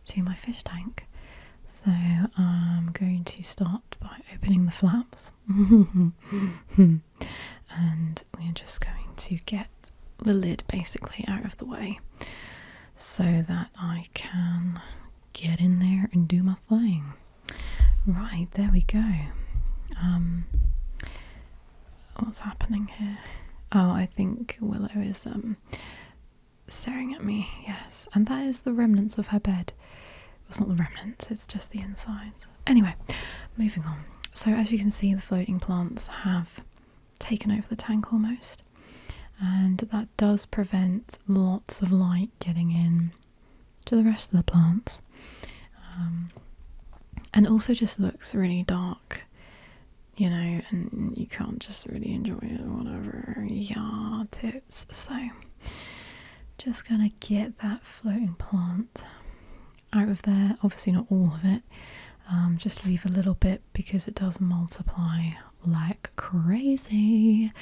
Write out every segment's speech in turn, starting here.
to my fish tank. So I'm going to start by opening the flaps. And we're just going to get the lid basically out of the way so that I can get in there and do my thing. Right, there we go. What's happening here? Oh, I think Willow is staring at me, yes. And that is the remnants of her bed. It's not the remnants, it's just the insides. Anyway, moving on. So as you can see, the floating plants have taken over the tank almost. And that does prevent lots of light getting in to the rest of the plants. And also just looks really dark, you know, and you can't just really enjoy it or whatever. Yeah, tits. So just gonna get that floating plant out of there. Obviously not all of it, just leave a little bit because it does multiply like crazy.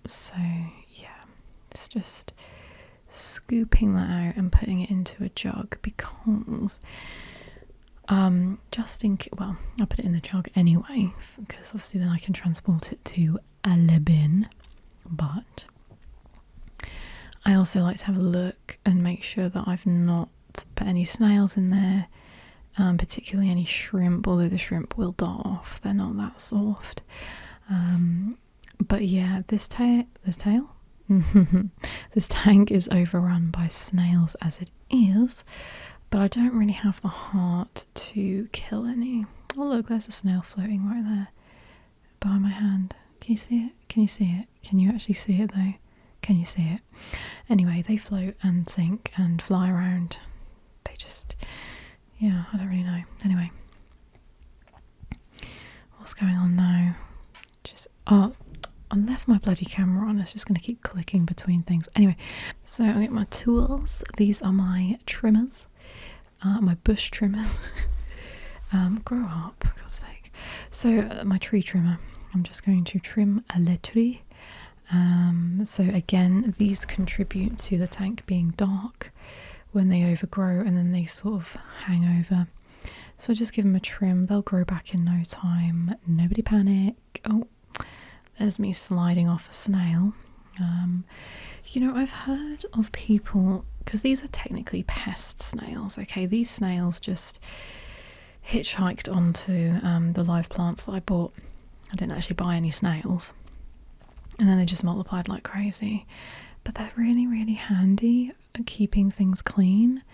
So yeah, it's just scooping that out and putting it into a jug because well, I'll put it in the jug anyway because obviously then I can transport it to a bin. But I also like to have a look and make sure that I've not put any snails in there, particularly any shrimp, although the shrimp will die off, they're not that soft. But yeah, this tank is overrun by snails as it is, but I don't really have the heart to kill any. Oh look, there's a snail floating right there behind my hand. Can you see it? Can you see it? Can you actually see it though? Can you see it? Anyway, they float and sink and fly around. They just, yeah, I don't really know. Anyway, what's going on now? I left my bloody camera on. It's just going to keep clicking between things. Anyway, so I get my tools. These are my trimmers, my bush trimmers. Grow up, for God's sake. So my tree trimmer. I'm just going to trim a le tree. So again, these contribute to the tank being dark when they overgrow and then they sort of hang over. So just give them a trim. They'll grow back in no time. Nobody panic. Oh, there's me sliding off a snail. You know, I've heard of people, because these are technically pest snails, okay? These snails just hitchhiked onto the live plants that I bought. I didn't actually buy any snails. And then they just multiplied like crazy. But they're really, really handy at keeping things clean.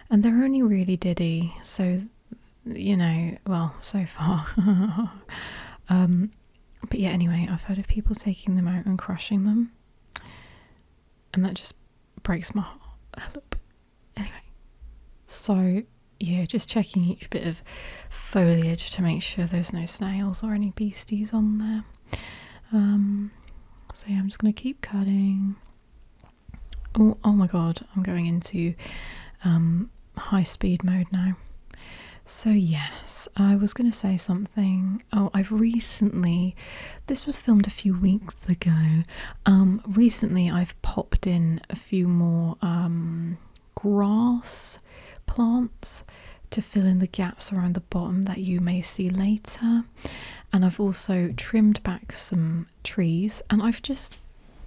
And they're only really diddy, so, you know, well, so far. But yeah, anyway, I've heard of people taking them out and crushing them. And that just breaks my heart a little bit. Anyway, so yeah, just checking each bit of foliage to make sure there's no snails or any beasties on there. So yeah, I'm just going to keep cutting. Oh my god, I'm going into high speed mode now. So yes, I was going to say something. Oh, this was filmed a few weeks ago. Recently I've popped in a few more grass plants to fill in the gaps around the bottom that you may see later. And I've also trimmed back some trees, and I've just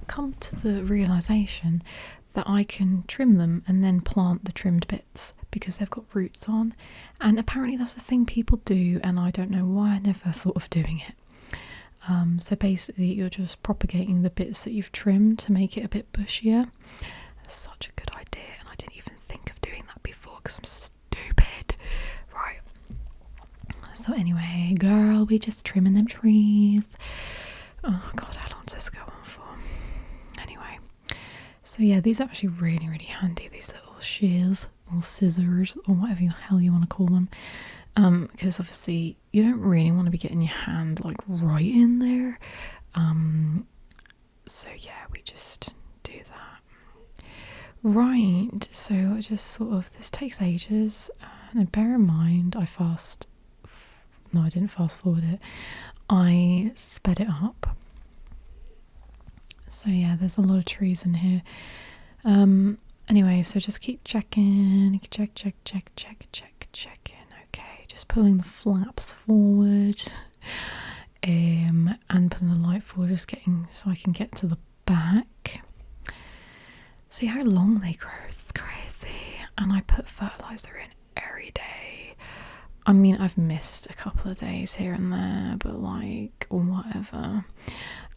come to the realisation that I can trim them and then plant the trimmed bits because they've got roots on, and apparently that's a thing people do, and I don't know why I never thought of doing it. So basically you're just propagating the bits that you've trimmed to make it a bit bushier. That's such a good idea, and I didn't even think of doing that before because I'm stupid. Right. So anyway, girl, we're just trimming them trees. Oh god, how long does this go on for? Anyway, so yeah, these are actually really, really handy, these little shears or scissors or whatever the hell you want to call them, because obviously you don't really want to be getting your hand like right in there. So yeah, we just do that. Right, so just sort of, this takes ages, and bear in mind I didn't fast forward it, I sped it up. So yeah, there's a lot of trees in here. Anyway, so just keep checking, checking. Okay, just pulling the flaps forward, and pulling the light forward, just getting so I can get to the back. See how long they grow? It's crazy. And I put fertilizer in every day. I mean, I've missed a couple of days here and there, but like, whatever.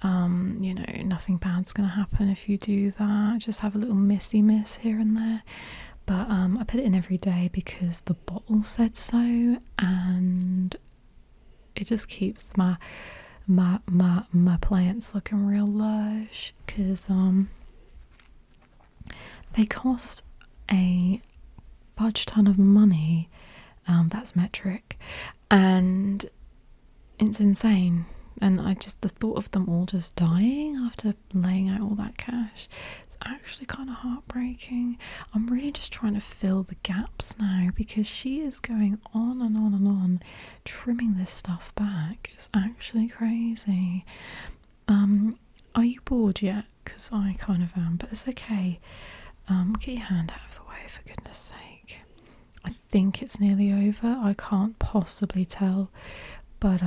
Nothing bad's gonna happen if you do that. Just have a little missy miss here and there. But I put it in every day because the bottle said so, and it just keeps my plants looking real lush, because they cost a fudge ton of money. That's metric, and it's insane. And the thought of them all just dying after laying out all that cash, it's actually kind of heartbreaking. I'm really just trying to fill the gaps now, because she is going on and on and on trimming this stuff back. It's actually crazy. Are you bored yet? Because I kind of am, but it's okay. Get your hand out of the way, for goodness sake. I think it's nearly over. I can't possibly tell, but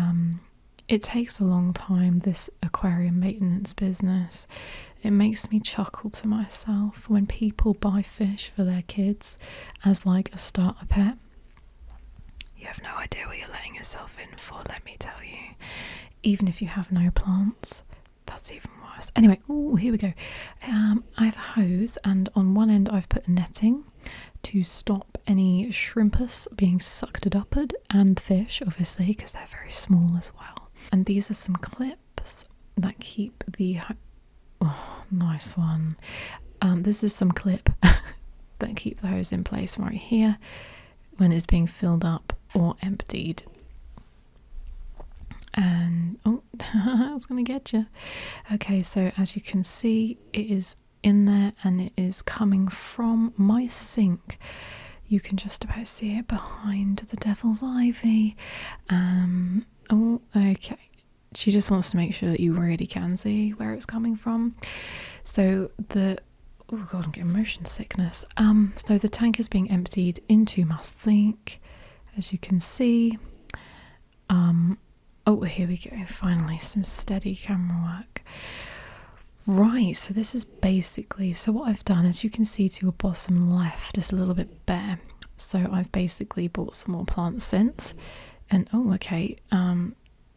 it takes a long time, this aquarium maintenance business. It makes me chuckle to myself when people buy fish for their kids as like a starter pet. You have no idea what you're letting yourself in for, let me tell you. Even if you have no plants, that's even worse. Anyway, here we go. I have a hose, and on one end I've put netting to stop any shrimpus being sucked upward, and fish, obviously, because they're very small as well. And these are some clips that keep the... Oh, nice one. This is some clip that keep the hose in place right here when it's being filled up or emptied. And I was gonna get you. Okay, so as you can see, it is in there, and it is coming from my sink. You can just about see it behind the devil's ivy. Okay. She just wants to make sure that you really can see where it's coming from. So oh god, I'm getting motion sickness. So the tank is being emptied into my sink, as you can see. Oh, here we go. Finally, some steady camera work. Right, so this is basically, so what I've done, as you can see to your bottom left, is a little bit bare. So I've basically bought some more plants since, and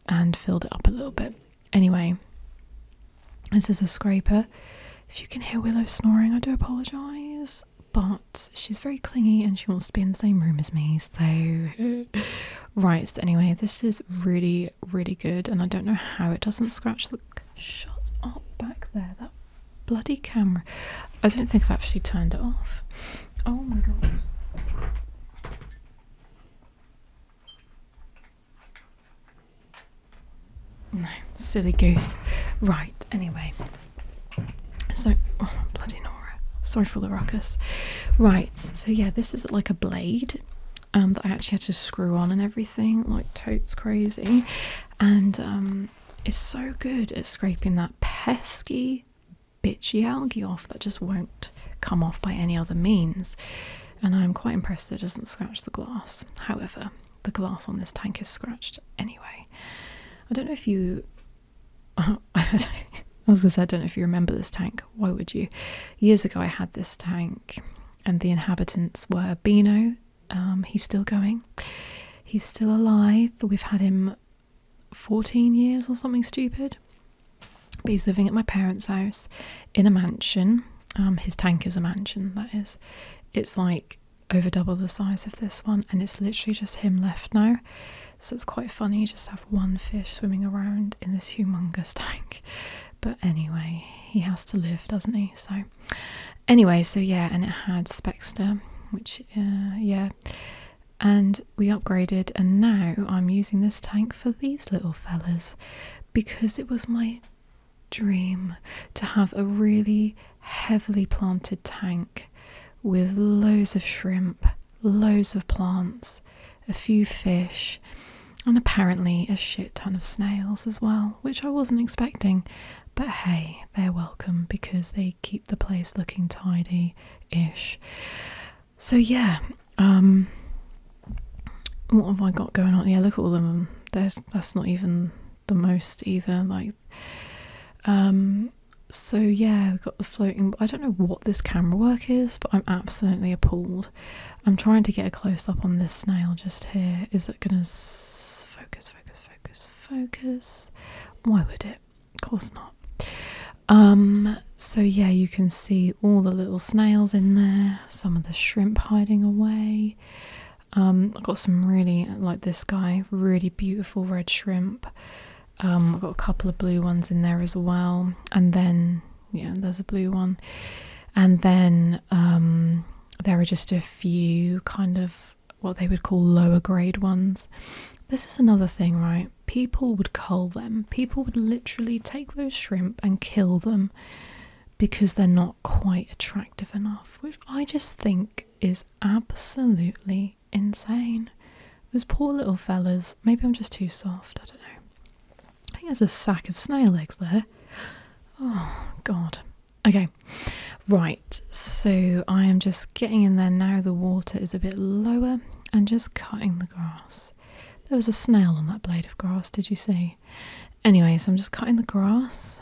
and filled it up a little bit. Anyway, this is a scraper. If you can hear Willow snoring, I do apologise, but she's very clingy and she wants to be in the same room as me, so... Right, so anyway, this is really, really good, and I don't know how it doesn't scratch the... Shut up back there, that bloody camera. I don't think I've actually turned it off. Oh my god. No, silly goose. Right, anyway. So, bloody Nora. Sorry for the ruckus. Right, so yeah, this is like a blade that I actually had to screw on and everything, like totes crazy. And it's so good at scraping that pesky, bitchy algae off that just won't come off by any other means. And I'm quite impressed that it doesn't scratch the glass. However, the glass on this tank is scratched anyway. I don't know if you... I was going to say, I don't know if you remember this tank. Why would you? Years ago I had this tank, and the inhabitants were Beano. He's still going. He's still alive. We've had him 14 years or something stupid. But he's living at my parents' house in a mansion. His tank is a mansion, that is. It's like over double the size of this one, and it's literally just him left now. So it's quite funny just to have one fish swimming around in this humongous tank. But anyway, he has to live, doesn't he? So anyway, so yeah, and it had Spexter, which yeah, and we upgraded, and now I'm using this tank for these little fellas, because it was my dream to have a really heavily planted tank with loads of shrimp, loads of plants, a few fish, And apparently a shit ton of snails as well, which I wasn't expecting. But hey, they're welcome because they keep the place looking tidy-ish. So yeah, what have I got going on? Yeah, look at all of them. That's not even the most either. Like, so yeah, we've got the floating. I don't know what this camera work is, but I'm absolutely appalled. I'm trying to get a close up on this snail just here. Is it gonna focus? Why would it? Of course not. So yeah, you can see all the little snails in there, some of the shrimp hiding away. I've got some really, like this guy, really beautiful red shrimp. I've got a couple of blue ones in there as well, and then yeah, there's a blue one, and then there are just a few kind of what they would call lower grade ones. This is another thing, right? People would cull them. People would literally take those shrimp and kill them because they're not quite attractive enough, which I just think is absolutely insane. Those poor little fellas. Maybe I'm just too soft, I don't know. I think there's a sack of snail eggs there. Oh god. Okay, right, so I am just getting in there now. The water is a bit lower and just cutting the grass. There was a snail on that blade of grass, did you see? Anyway, so I'm just cutting the grass.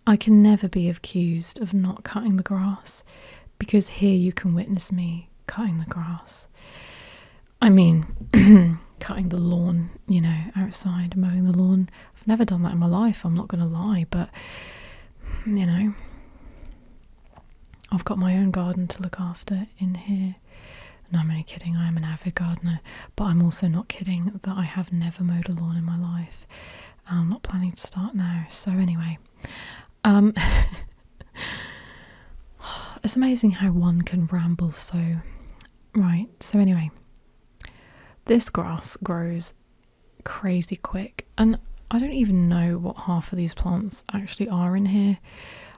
I can never be accused of not cutting the grass because here you can witness me cutting the grass. I mean, cutting the lawn, you know, outside, mowing the lawn. I've never done that in my life, I'm not going to lie, but, you know, I've got my own garden to look after in here. No, I'm only kidding, I am an avid gardener, but I'm also not kidding that I have never mowed a lawn in my life. I'm not planning to start now. So anyway, it's amazing how one can ramble so. Right, so anyway, this grass grows crazy quick, and I don't even know what half of these plants actually are in here.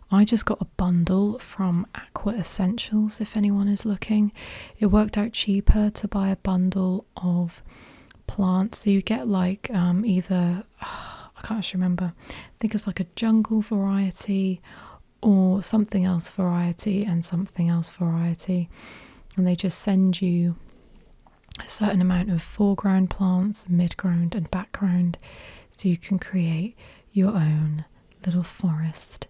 I just got a bundle from Aqua Essentials, if anyone is looking. It worked out cheaper to buy a bundle of plants. So you get like either, I can't actually remember, I think it's like a jungle variety or something else variety and something else variety. And they just send you a certain amount of foreground plants, mid-ground and background, so you can create your own little forest.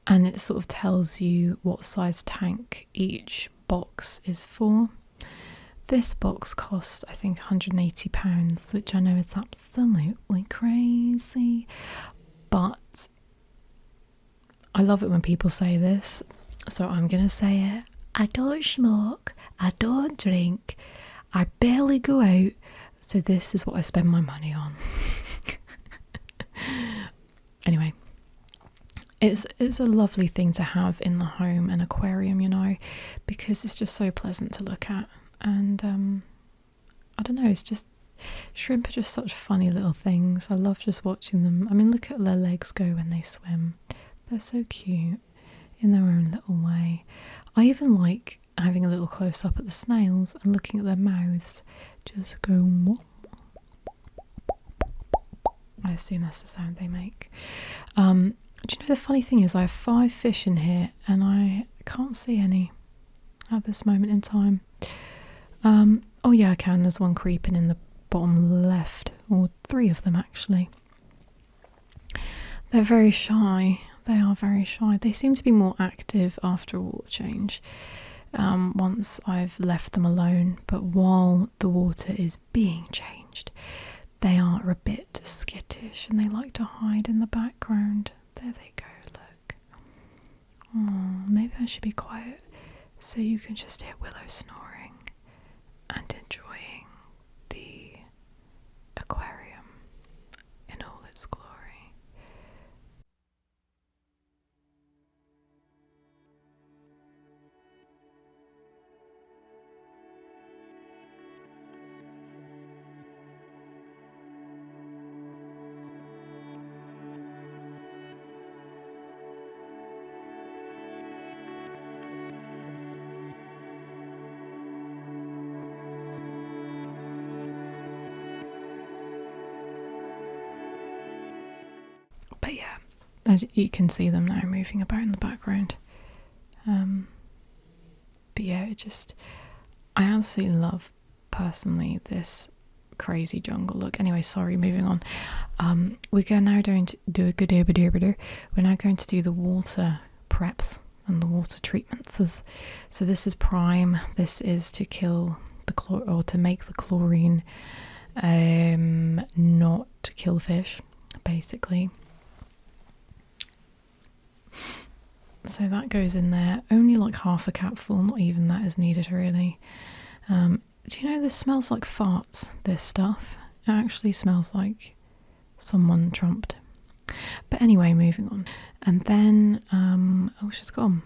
And it sort of tells you what size tank each box is for. This box cost, I think, £180, which I know is absolutely crazy. But I love it when people say this, so I'm going to say it. I don't smoke, I don't drink, I barely go out, so this is what I spend my money on. Anyway. It's a lovely thing to have in the home, an aquarium, you know, because it's just so pleasant to look at. And I don't know, it's just, shrimp are just such funny little things. I love just watching them. I mean, look at their legs go when they swim. They're so cute in their own little way. I even like having a little close up at the snails and looking at their mouths just go whop. I assume that's the sound they make. Do you know the funny thing is I have 5 fish in here and I can't see any at this moment in time. Oh yeah, I can. There's one creeping in the bottom left, or 3 of them actually. They're very shy. They are very shy. They seem to be more active after a water change once I've left them alone, but while the water is being changed, they are a bit skittish and they like to hide in the background. There they go, look. Oh, maybe I should be quiet so you can just hear Willow snoring and enjoying the aquarium in all its glory. But yeah, as you can see them now moving about in the background. But yeah, I absolutely love, personally, this crazy jungle look. Anyway, sorry, moving on. We're now going to do we're now going to do the water preps and the water treatments. So this is prime. This is to kill the or to make the chlorine not to kill fish, basically. So that goes in there. Only like half a capful, not even that is needed really. Do you know this smells like farts, this stuff? It actually smells like someone trumped. But anyway, moving on. And then, oh, she's gone.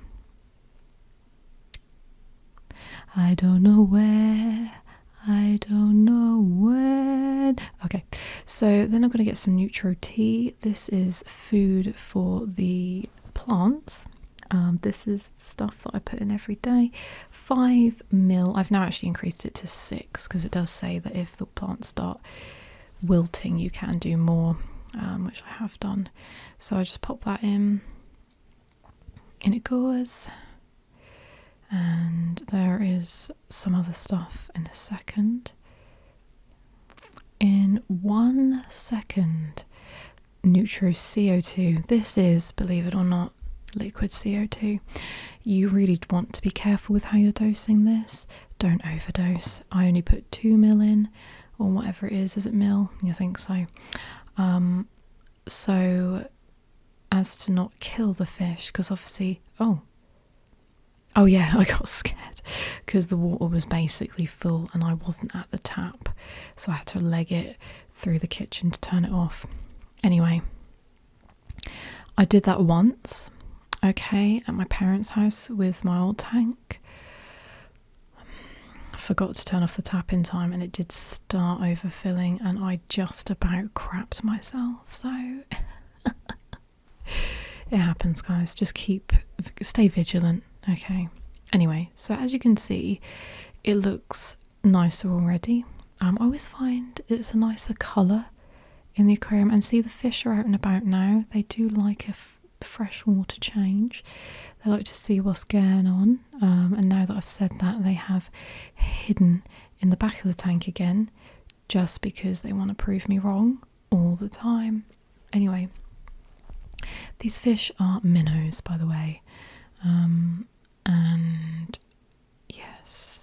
I don't know where, I don't know when. Okay, so then I'm going to get some Nutro tea. This is food for the plants. This is stuff that I put in every day. 5 ml. I've now actually increased it to 6 because it does say that if the plants start wilting, you can do more, which I have done. So I just pop that in it goes. And there is some other stuff in a second. In 1 second, Nutro CO2. This is, believe it or not, liquid CO2. You really want to be careful with how you're dosing this. Don't overdose. I only put 2 ml in, or whatever it is it mil? I think so. So as to not kill the fish, because obviously, oh yeah, I got scared because the water was basically full and I wasn't at the tap, so I had to leg it through the kitchen to turn it off. Anyway, I did that once, okay, at my parents' house with my old tank. I forgot to turn off the tap in time and it did start overfilling and I just about crapped myself, so it happens, guys. Just stay vigilant, okay? Anyway, so as you can see, it looks nicer already. I always find it's a nicer colour in the aquarium, and see the fish are out and about now. They do like a fresh water change. They like to see what's going on, and now that I've said that, they have hidden in the back of the tank again, just because they want to prove me wrong all the time. Anyway, these fish are minnows, by the way, and yes.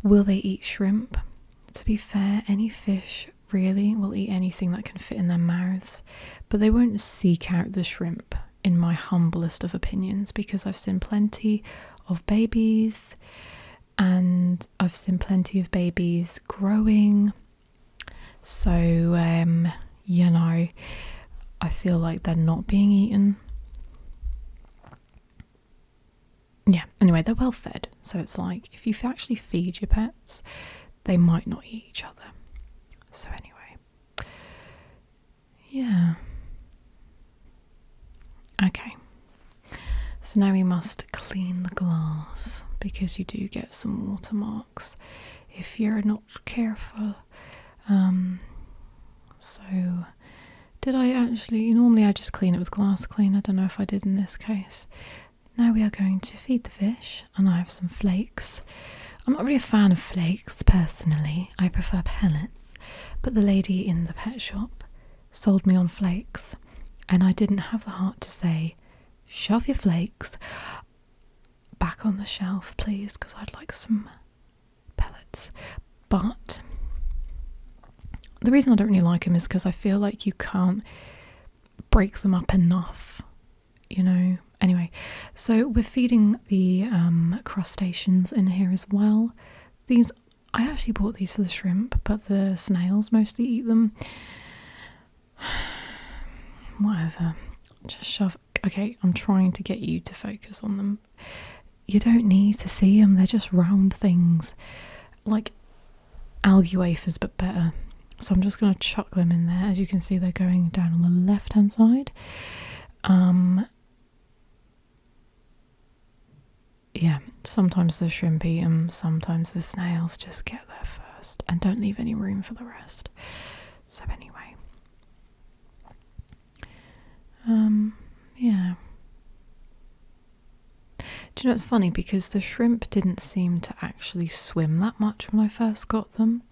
Will they eat shrimp? To be fair, any fish really will eat anything that can fit in their mouths, but they won't seek out the shrimp, in my humblest of opinions, because I've seen plenty of babies and I've seen plenty of babies growing, so you know, I feel like they're not being eaten. Yeah, anyway, they're well fed, so it's like if you actually feed your pets, they might not eat each other. So anyway, yeah. Okay, so now we must clean the glass, because you do get some watermarks if you're not careful. So did I actually, normally I just clean it with glass cleaner, I don't know if I did in this case. Now we are going to feed the fish, and I have some flakes. I'm not really a fan of flakes personally, I prefer pellets, but the lady in the pet shop sold me on flakes, and I didn't have the heart to say, shove your flakes back on the shelf please, because I'd like some pellets. But the reason I don't really like them is because I feel like you can't break them up enough, you know. Anyway, so we're feeding the crustaceans in here as well. These, I actually bought these for the shrimp, but the snails mostly eat them. Whatever, just shove. Okay, I'm trying to get you to focus on them. You don't need to see them, they're just round things, like algae wafers but better. So I'm just going to chuck them in there. As you can see, they're going down on the left hand side. Yeah, sometimes the shrimp eat them, sometimes the snails. Just get there first and don't leave any room for the rest. So anyway, Yeah. Do you know, it's funny because the shrimp didn't seem to actually swim that much when I first got them.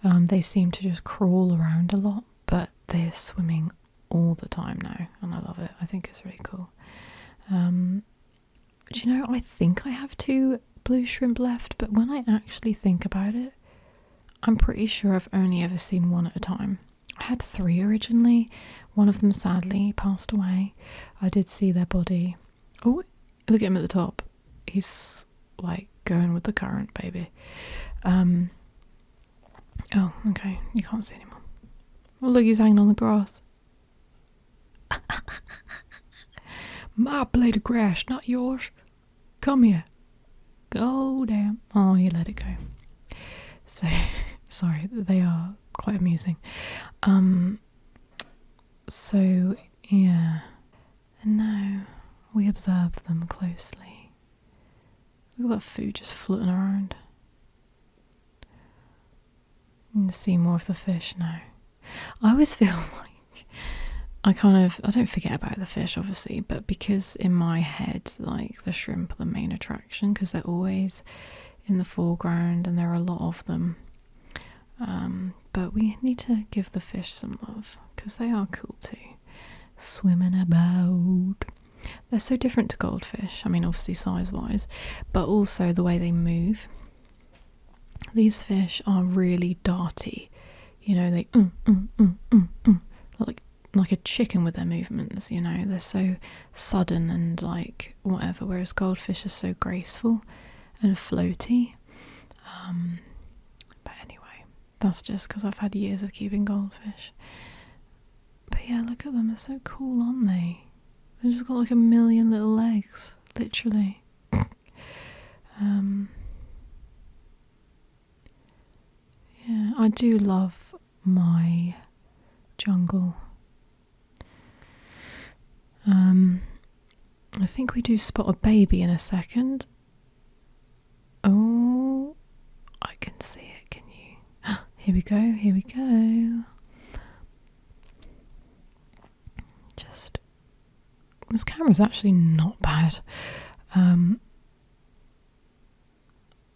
They seem to just crawl around a lot, but they're swimming all the time now, and I love it. I think it's really cool. Do you know, I think I have 2 blue shrimp left, but when I actually think about it, I'm pretty sure I've only ever seen 1 at a time. I had 3 originally. One of them sadly passed away. I did see their body. Oh, look at him at the top. He's like going with the current, baby. Oh, okay. You can't see anymore. Oh, look, he's hanging on the grass. My blade of grass, not yours. Come here. Go down. Oh, you let it go. So, sorry, they are quite amusing. So, yeah. And now we observe them closely. Look at that food just floating around. And see more of the fish now. I always feel like I don't forget about the fish, obviously, but because in my head, like, the shrimp are the main attraction because they're always in the foreground and there are a lot of them. But we need to give the fish some love because they are cool too. Swimming about. They're so different to goldfish. I mean, obviously size-wise, but also the way they move. These fish are really darty. You know, they like a chicken with their movements, you know. They're so sudden and like whatever, whereas goldfish are so graceful and floaty. But anyway, that's just because I've had years of keeping goldfish. But yeah, look at them, they're so cool, aren't they? They've just got like a million little legs, literally. Yeah, I do love my jungle. I think we do spot a baby in a second. Oh, I can see it, can you? Here we go, here we go. Just, this camera's actually not bad.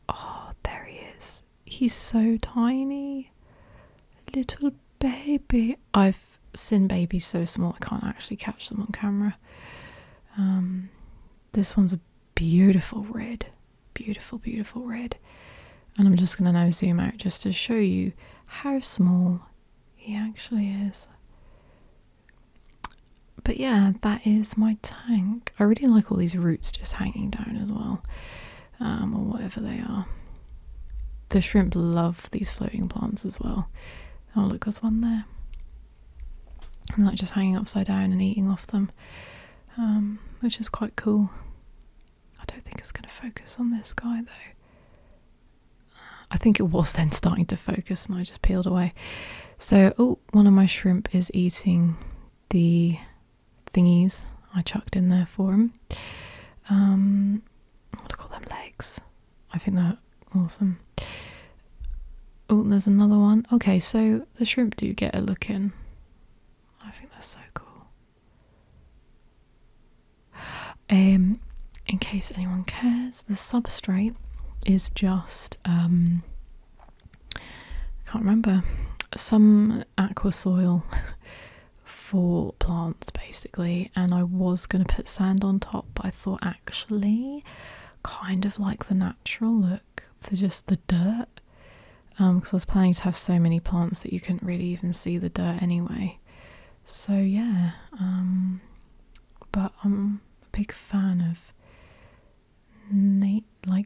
Oh, there he is. He's so tiny. Little baby. I've seen babies so small I can't actually catch them on camera. This one's a beautiful red. Beautiful, beautiful red. And I'm just going to now zoom out just to show you how small he actually is. But yeah, that is my tank. I really like all these roots just hanging down as well. Or whatever they are. The shrimp love these floating plants as well. Oh, look, there's one there. And like just hanging upside down and eating off them, which is quite cool. I don't think it's going to focus on this guy though. I think it was then starting to focus and I just peeled away. So, oh, one of my shrimp is eating the thingies I chucked in there for him. Look at all them legs. I think they're awesome. Oh, there's another one. Okay, so the shrimp do get a look in. I think that's so cool. In case anyone cares, the substrate is just I can't remember, some aqua soil for plants basically, and I was going to put sand on top, but I thought actually kind of like the natural look for just the dirt, because I was planning to have so many plants that you couldn't really even see the dirt anyway. So yeah, but I'm a big fan of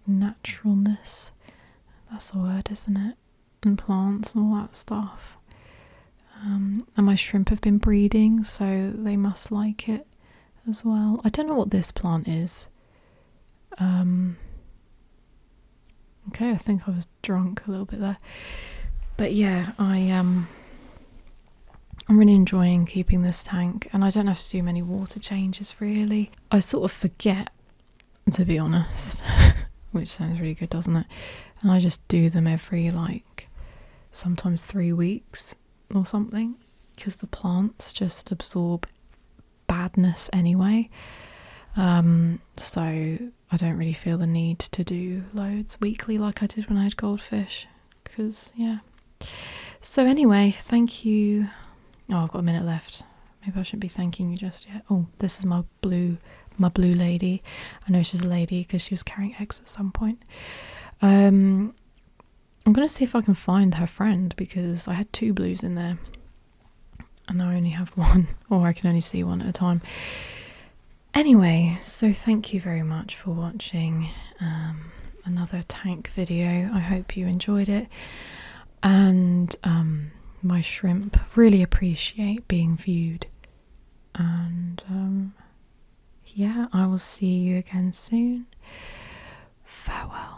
naturalness. That's a word, isn't it? And plants and all that stuff. And my shrimp have been breeding, so they must like it as well. I don't know what this plant is. Okay, I think I was drunk a little bit there. But yeah, I'm really enjoying keeping this tank, and I don't have to do many water changes really. I sort of forget, to be honest, which sounds really good, doesn't it? And I just do them every sometimes 3 weeks or something, because the plants just absorb sadness anyway. So I don't really feel the need to do loads weekly like I did when I had goldfish, because yeah. So anyway, thank you. Oh, I've got a minute left. Maybe I shouldn't be thanking you just yet. Oh, this is my blue lady. I know she's a lady because she was carrying eggs at some point. I'm gonna see if I can find her friend, because I had 2 blues in there and now I only have 1, or I can only see 1 at a time. Anyway, so thank you very much for watching another tank video. I hope you enjoyed it, and my shrimp really appreciate being viewed, and yeah, I will see you again soon. Farewell.